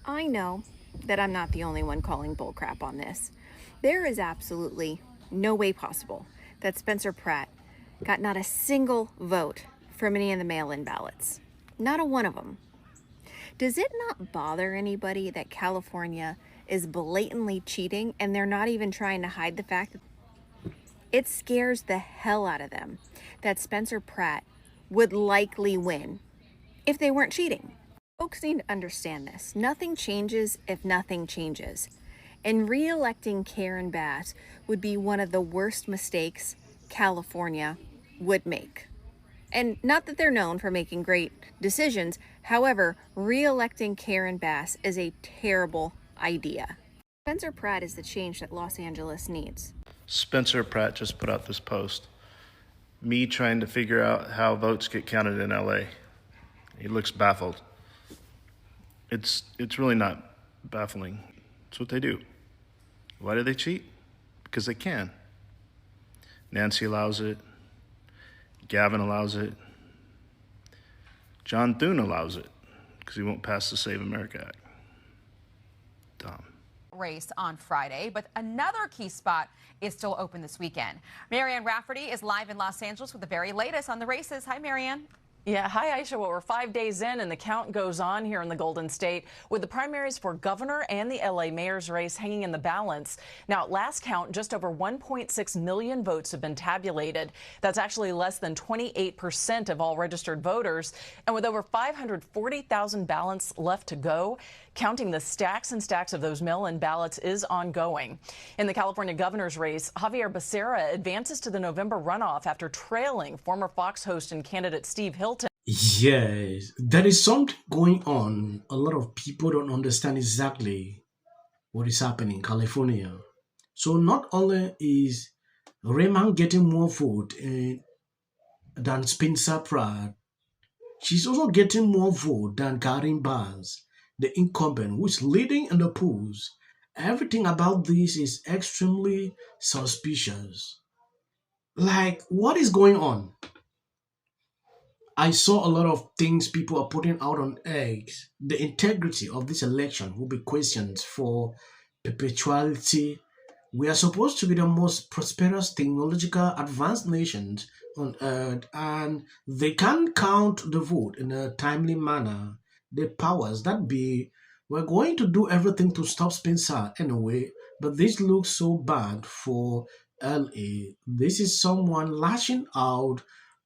I know that I'm not the only one calling bullcrap on this. There is absolutely no way possible that Spencer Pratt got not a single vote from any of the mail-in ballots. Not a one of them. Does it not bother anybody that California is blatantly cheating and they're not even trying to hide the fact that it scares the hell out of them that Spencer Pratt would likely win if they weren't cheating? Folks need to understand this. Nothing changes if nothing changes. And re-electing Karen Bass would be one of the worst mistakes California would make. And not that they're known for making great decisions. However, re-electing Karen Bass is a terrible idea. Spencer Pratt is the change that Los Angeles needs. Spencer Pratt just put out this post. Me trying to figure out how votes get counted in LA. He looks baffled. It's really not baffling. It's what they do. Why do they cheat? Because they can. Nancy allows it. Gavin allows it. John Thune allows it because he won't pass the Save America Act. Dumb. Race on Friday, but another key spot is still open this weekend. Marianne Rafferty is live in Los Angeles with the very latest on the races. Hi, Marianne. Yeah, hi, Aisha. Well, we're 5 days in, and the count goes on here in the Golden State with the primaries for governor and the L.A. mayor's race hanging in the balance. Now, at last count, just over 1.6 million votes have been tabulated. That's actually less than 28% of all registered voters. And with over 540,000 ballots left to go, counting the stacks and stacks of those mail-in ballots is ongoing. In the California governor's race, Javier Becerra advances to the November runoff after trailing former Fox host and candidate Steve Hilton. Yes, there is something going on. A lot of people don't understand exactly what is happening in California. So not only is Raman getting more vote than Spencer Pratt, she's also getting more vote than Karen Bass, the incumbent, who is leading in the polls. Everything about this is extremely suspicious. Like, what is going on? I saw a lot of things people are putting out on X. The integrity of this election will be questioned for perpetuality. We are supposed to be the most prosperous, technological, advanced nations on earth, and they can't count the vote in a timely manner. The powers that be were going to do everything to stop Spencer anyway, but this looks so bad for LA. This is someone lashing out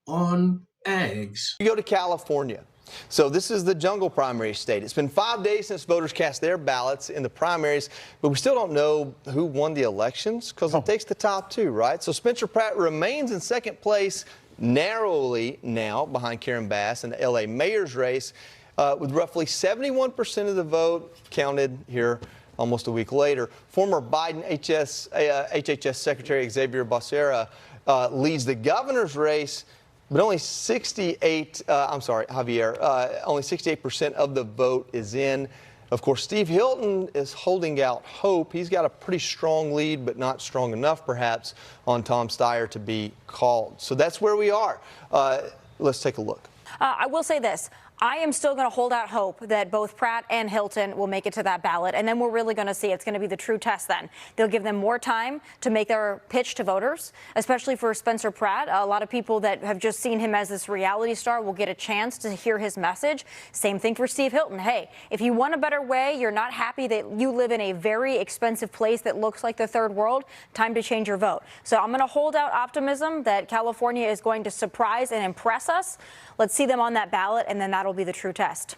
on eggs. We go to California. So this is the jungle primary state. It's been 5 days since voters cast their ballots in the primaries, but we still don't know who won the elections because it takes the top two, right? So Spencer Pratt remains in second place narrowly now behind Karen Bass in the LA mayor's race with roughly 71% of the vote counted here almost a week later. Former Biden HHS Secretary Xavier Becerra leads the governor's race, but only 68%of the vote is in. Of course, Steve Hilton is holding out hope. He's got a pretty strong lead, but not strong enough, perhaps, on Tom Steyer to be called. So that's where we are. Let's take a look. I will say this. I am still going to hold out hope that both Pratt and Hilton will make it to that ballot, and then we're really going to see. It's going to be the true test then. They'll give them more time to make their pitch to voters, especially for Spencer Pratt. A lot of people that have just seen him as this reality star will get a chance to hear his message. Same thing for Steve Hilton. Hey, if you want a better way, you're not happy that you live in a very expensive place that looks like the third world, time to change your vote. So I'm going to hold out optimism that California is going to surprise and impress us. Let's see them on that ballot, and then that'll be the true test.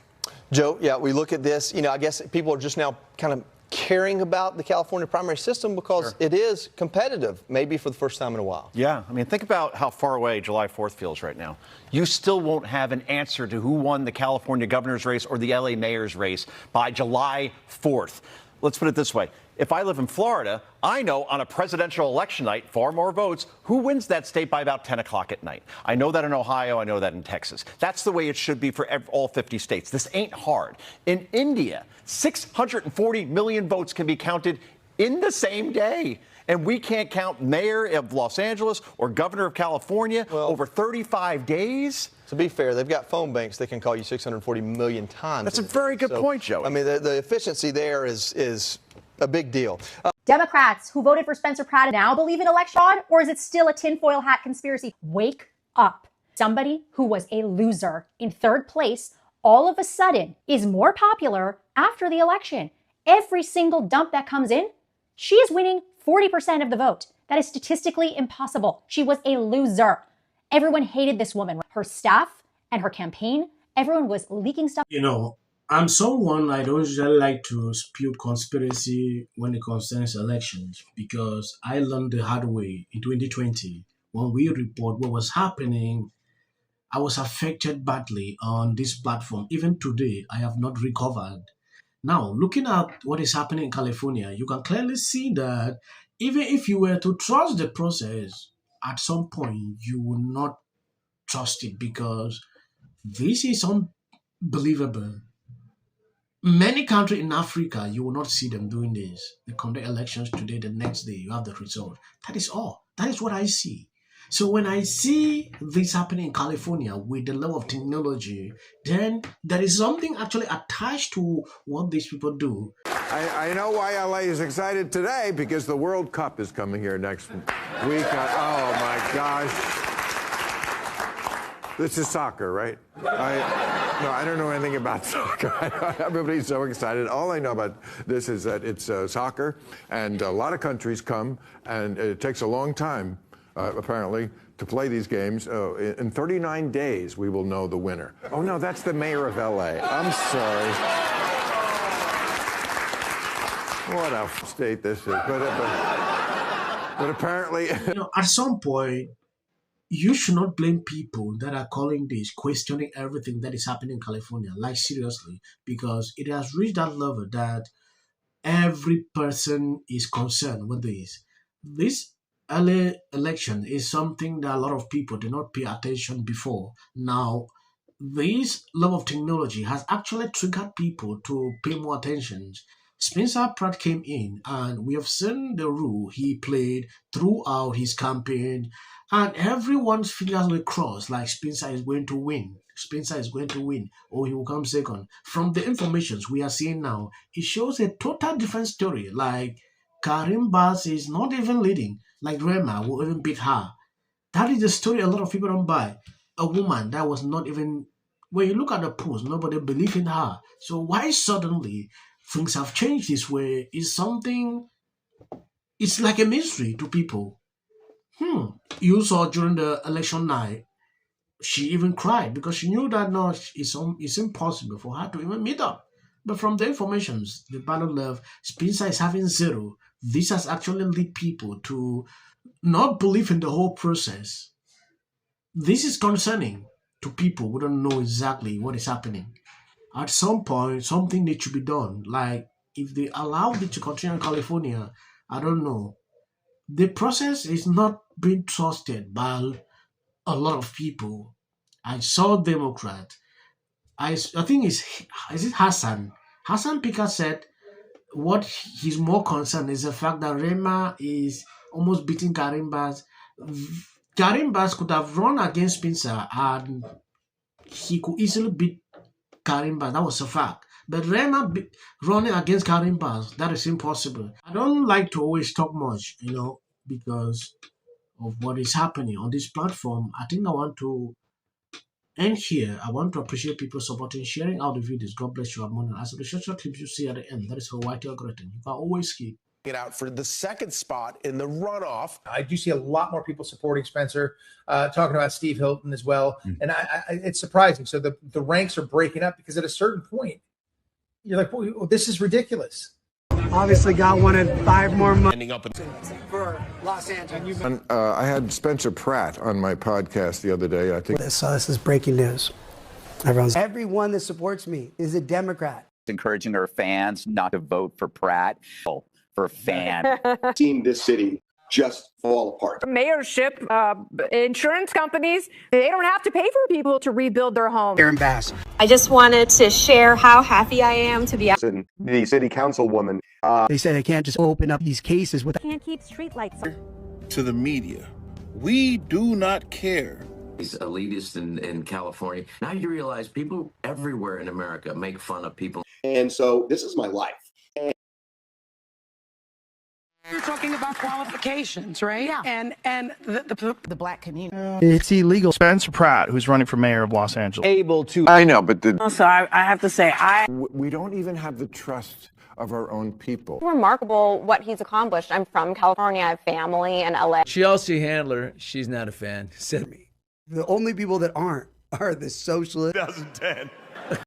Joe, yeah, we look at this, I guess people are just now kind of caring about the California primary system because it is competitive, maybe for the first time in a while. Yeah, I mean, think about how far away July 4th feels right now. You still won't have an answer to who won the California governor's race or the LA mayor's race by July 4th. Let's put it this way. If I live in Florida, I know on a presidential election night, far more votes, who wins that state by about 10 o'clock at night. I know that in Ohio. I know that in Texas. That's the way it should be for all 50 states. This ain't hard. In India, 640 million votes can be counted in the same day. and we can't count mayor of Los Angeles or governor of California over 35 days? To be fair, they've got phone banks that can call you 640 million times. That's a very good point, Joey. I mean, the efficiency there is a big deal. Democrats who voted for Spencer Pratt now believe in election fraud, or is it still a tinfoil hat conspiracy? Wake up. Somebody who was a loser in third place all of a sudden is more popular after the election. Every single dump that comes in, she is winning 40% of the vote. That is statistically impossible. She was a loser. Everyone hated this woman. Her staff and her campaign, everyone was leaking stuff. You know, I'm someone I don't usually like to spew conspiracy when it concerns elections, because I learned the hard way in 2020 when we report what was happening. I was affected badly on this platform. Even today, I have not recovered. Now, looking at what is happening in California, you can clearly see that even if you were to trust the process, at some point you will not trust it, because this is unbelievable. Many countries in Africa, you will not see them doing this. They conduct elections today, the next day you have the result. That is all. That is what I see. So when I see this happening in California with the level of technology, then there is something actually attached to what these people do. I know why LA is excited today, because the World Cup is coming here next week. Oh my gosh. This is soccer, right? No, I don't know anything about soccer. Everybody's so excited. All I know about this is that it's soccer, and a lot of countries come, and it takes a long time, apparently, to play these games. In 39 days, we will know the winner. Oh, no, that's the mayor of LA. I'm sorry. What a state this is. But apparently... You know, at some point, you should not blame people that are calling this, questioning everything that is happening in California, like seriously, because it has reached that level that every person is concerned with this. This LA election is something that a lot of people did not pay attention before. Now, this level of technology has actually triggered people to pay more attention. Spencer Pratt came in, and we have seen the role he played throughout his campaign, and everyone's fingers were crossed like Spencer is going to win. Spencer is going to win, or he will come second. From the informations we are seeing now, it shows a total different story. Like Karim Bass is not even leading, like Rema will even beat her. That is the story a lot of people don't buy. A woman that was not even, when you look at the post, nobody believed in her. So why suddenly things have changed this way is something, it's like a mystery to people. You saw during the election night, she even cried because she knew that no, it's impossible for her to even meet up. But from the informations, the ballot left, Spencer is having 0. This has actually led people to not believe in the whole process. This is concerning to people who don't know exactly what is happening. At some point, something needs to be done. Like, if they allow it to continue in California, I don't know. The process is not being trusted by a lot of people. I saw Democrat. I think is it Hassan? Hassan Pika said what he's more concerned is the fact that Rema is almost beating Karim Bass. Karim Bass could have run against Spencer and he could easily beat Karim Bass. That was a fact. But Rema running against Karim Bass, that is impossible. I don't like to always talk much, because of what is happening on this platform. I think I want to end here. I want to appreciate people supporting, sharing out the videos. God bless you. And as the short clips you see at the end, that is for white algorithm. You can always skip. Get out for the second spot in the runoff. I do see a lot more people supporting Spencer, talking about Steve Hilton as well. And it's surprising. So the ranks are breaking up because at a certain point, you're like, well, this is ridiculous. Obviously got one at 5 more months. Ending up For Los Angeles. I had Spencer Pratt on my podcast the other day. I think this is breaking news. Everyone that supports me is a Democrat. Encouraging her fans not to vote for Pratt. For fan. Seen this city just fall apart. Mayorship, insurance companies, they don't have to pay for people to rebuild their homes. Aaron Bass. I just wanted to share how happy I am to be out. And the city councilwoman. They said I can't just open up these cases with. Can't keep streetlights. To the media, we do not care. He's elitist in California. Now you realize people everywhere in America make fun of people. And so this is my life. You're talking about qualifications, right? Yeah. And the black community. It's illegal. Spencer Pratt, who's running for mayor of Los Angeles. Able to. I know, but Also, I have to say, We don't even have the trust of our own people. Remarkable what he's accomplished. I'm from California. I have family in LA. Chelsea Handler, she's not a fan. Said me. The only people that aren't are the socialists. 2010.